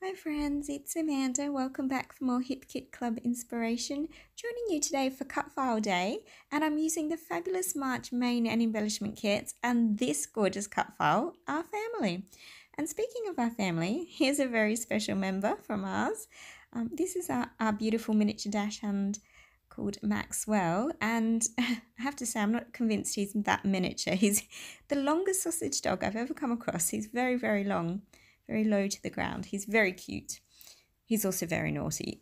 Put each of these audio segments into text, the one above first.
Hi friends, it's Amanda. Welcome back for more Hip Kit Club inspiration. Joining you today for Cut File Day, and I'm using the fabulous March main and embellishment kits and this gorgeous cut file, Our Family. And speaking of our family, here's a very special member from ours. This is our beautiful miniature dachshund called Maxwell, and I have to say I'm not convinced he's that miniature. He's the longest sausage dog I've ever come across. He's very, very long. Very low to the ground. He's very cute. He's also very naughty.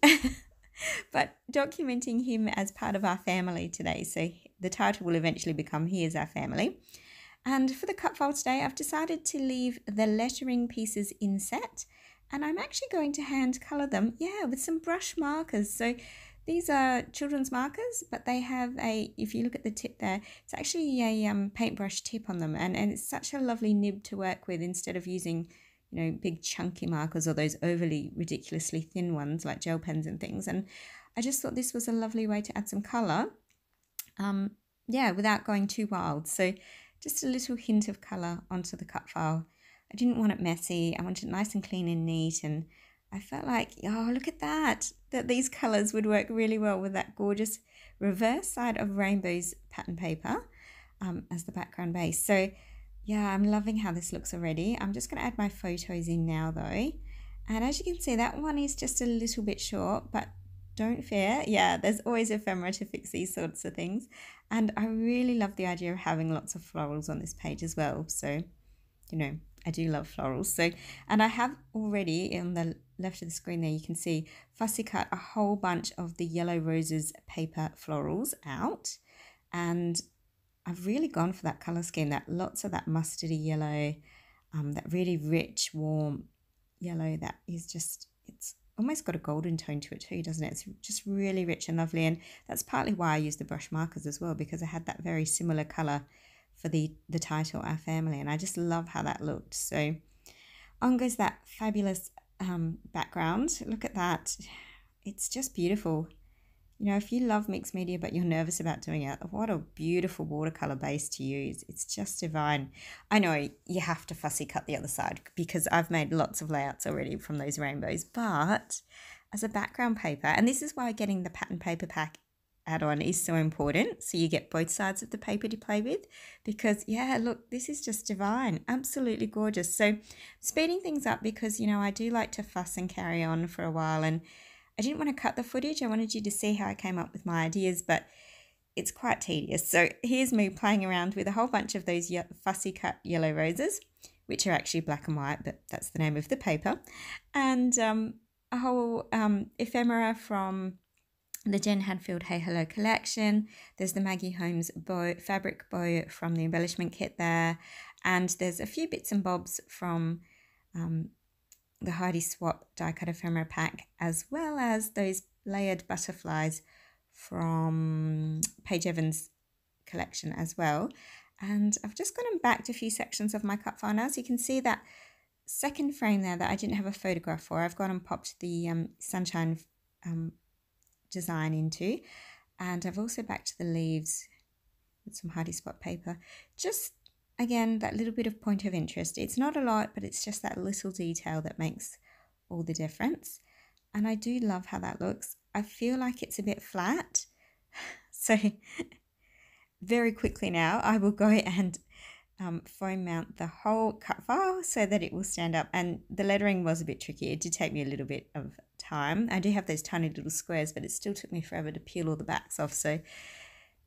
But documenting him as part of our family today. So the title will eventually become He is Our Family. And for the cut file today, I've decided to leave the lettering pieces inset. And I'm actually going to hand colour them, with some brush markers. So these are children's markers, but they have if you look at the tip there, it's actually a paintbrush tip on them. And it's such a lovely nib to work with instead of using big chunky markers or those overly ridiculously thin ones like gel pens and things. And I just thought this was a lovely way to add some colour, without going too wild. So just a little hint of colour onto the cut file. I didn't want it messy. I wanted it nice and clean and neat. And I felt like, oh, look at that these colours would work really well with that gorgeous reverse side of Rainbow's pattern paper as the background base. So yeah, I'm loving how this looks already. I'm just going to add my photos in now though. And as you can see, that one is just a little bit short, but don't fear. Yeah, there's always ephemera to fix these sorts of things. And I really love the idea of having lots of florals on this page as well. So, I do love florals. So, and I have already on the left of the screen there, you can see fussy cut a whole bunch of the yellow roses paper florals out. And I've really gone for that colour scheme, that lots of that mustardy yellow, that really rich, warm yellow that is just, it's almost got a golden tone to it too, doesn't it? It's just really rich and lovely. And that's partly why I use the brush markers as well, because I had that very similar colour for the title, Our Family. And I just love how that looked. So on goes that fabulous background. Look at that. It's just beautiful. If you love mixed media but you're nervous about doing it, what a beautiful watercolor base to use. It's just divine. I know you have to fussy cut the other side because I've made lots of layouts already from those rainbows, but as a background paper, and this is why getting the pattern paper pack add-on is so important, so you get both sides of the paper to play with, because look, this is just divine, absolutely gorgeous. So speeding things up because I do like to fuss and carry on for a while, and I didn't want to cut the footage. I wanted you to see how I came up with my ideas, but it's quite tedious. So here's me playing around with a whole bunch of those fussy cut yellow roses, which are actually black and white, but that's the name of the paper. And a whole ephemera from the Jen Hadfield Hey Hello collection. There's the Maggie Holmes fabric bow from the embellishment kit there. And there's a few bits and bobs from the Heidi Swap die cut ephemera pack, as well as those layered butterflies from Paige Evans' collection as well. And I've just gone back to a few sections of my cut file now, so you can see that second frame there that I didn't have a photograph for. I've gone and popped the sunshine design into, and I've also back to the leaves with some Heidi Swap paper. Just again, that little bit of point of interest. It's not a lot, but it's just that little detail that makes all the difference. And I do love how that looks. I feel like it's a bit flat. So very quickly now, I will go and foam mount the whole cut file so that it will stand up. And the lettering was a bit tricky. It did take me a little bit of time. I do have those tiny little squares, but it still took me forever to peel all the backs off. So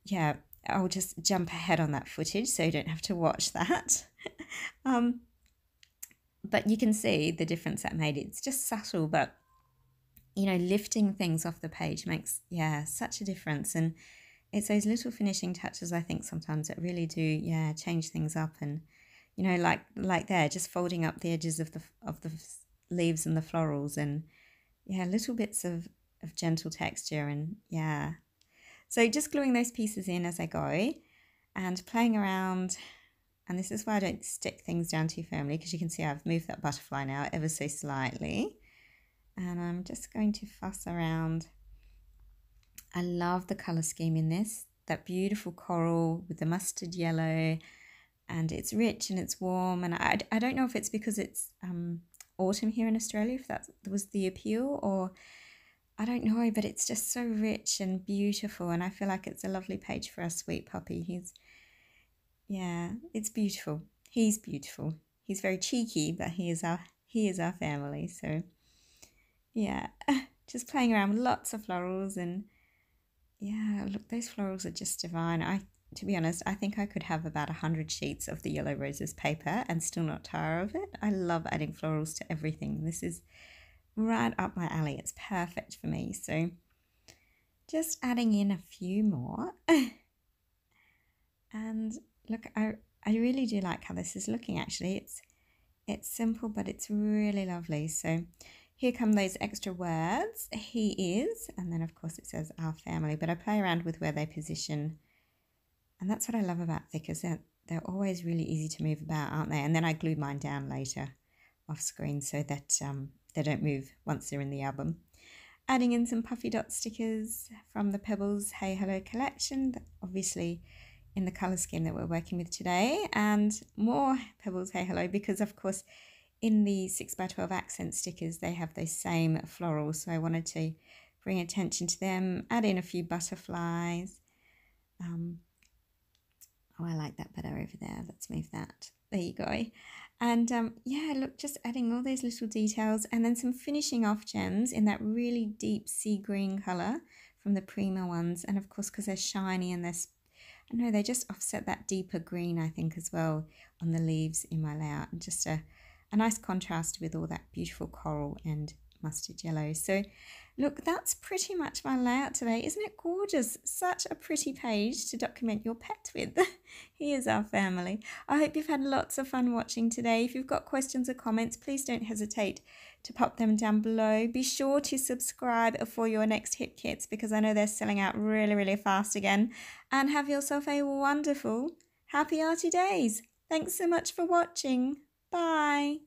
yeah, I'll just jump ahead on that footage so you don't have to watch that. But you can see the difference that made. It's just subtle, but lifting things off the page makes such a difference. And it's those little finishing touches, I think, sometimes that really do change things up. And like there, just folding up the edges of the leaves and the florals, and little bits of gentle texture. And so just gluing those pieces in as I go and playing around. And this is why I don't stick things down too firmly, because you can see I've moved that butterfly now ever so slightly. And I'm just going to fuss around. I love the colour scheme in this, that beautiful coral with the mustard yellow, and it's rich and it's warm. And I don't know if it's because it's autumn here in Australia, if that was the appeal, or I don't know, but it's just so rich and beautiful, and I feel like it's a lovely page for our sweet puppy. Yeah, it's beautiful. He's beautiful. He's very cheeky, but he is our family. So yeah, just playing around with lots of florals, and yeah, look, those florals are just divine. To be honest, I think I could have about 100 sheets of the Yellow Roses paper and still not tire of it. I love adding florals to everything. This is right up my alley. It's perfect for me. So just adding in a few more. And look, I really do like how this is looking actually. It's simple, but it's really lovely. So here come those extra words. He is, and then of course it says our family, but I play around with where they position. And that's what I love about thickers. They're always really easy to move about, aren't they? And then I glue mine down later off screen so that they don't move once they're in the album. Adding in some puffy dot stickers from the Pebbles Hey Hello collection, obviously in the colour scheme that we're working with today, and more Pebbles Hey Hello because of course in the 6x12 accent stickers they have those same florals, so I wanted to bring attention to them, add in a few butterflies. Oh, I like that better over there. Let's move that. There you go. And yeah, look, just adding all those little details and then some finishing off gems in that really deep sea green colour from the Prima ones. And of course, because they're shiny and I know they just offset that deeper green, I think, as well on the leaves in my layout. And just a nice contrast with all that beautiful coral and mustard yellow. So look, that's pretty much my layout today. Isn't it gorgeous? Such a pretty page to document your pet with. Here's our family. I hope you've had lots of fun watching today. If you've got questions or comments, please don't hesitate to pop them down below. Be sure to subscribe for your next hip kits because I know they're selling out really, really fast again. And have yourself a wonderful, happy arty days. Thanks so much for watching. Bye.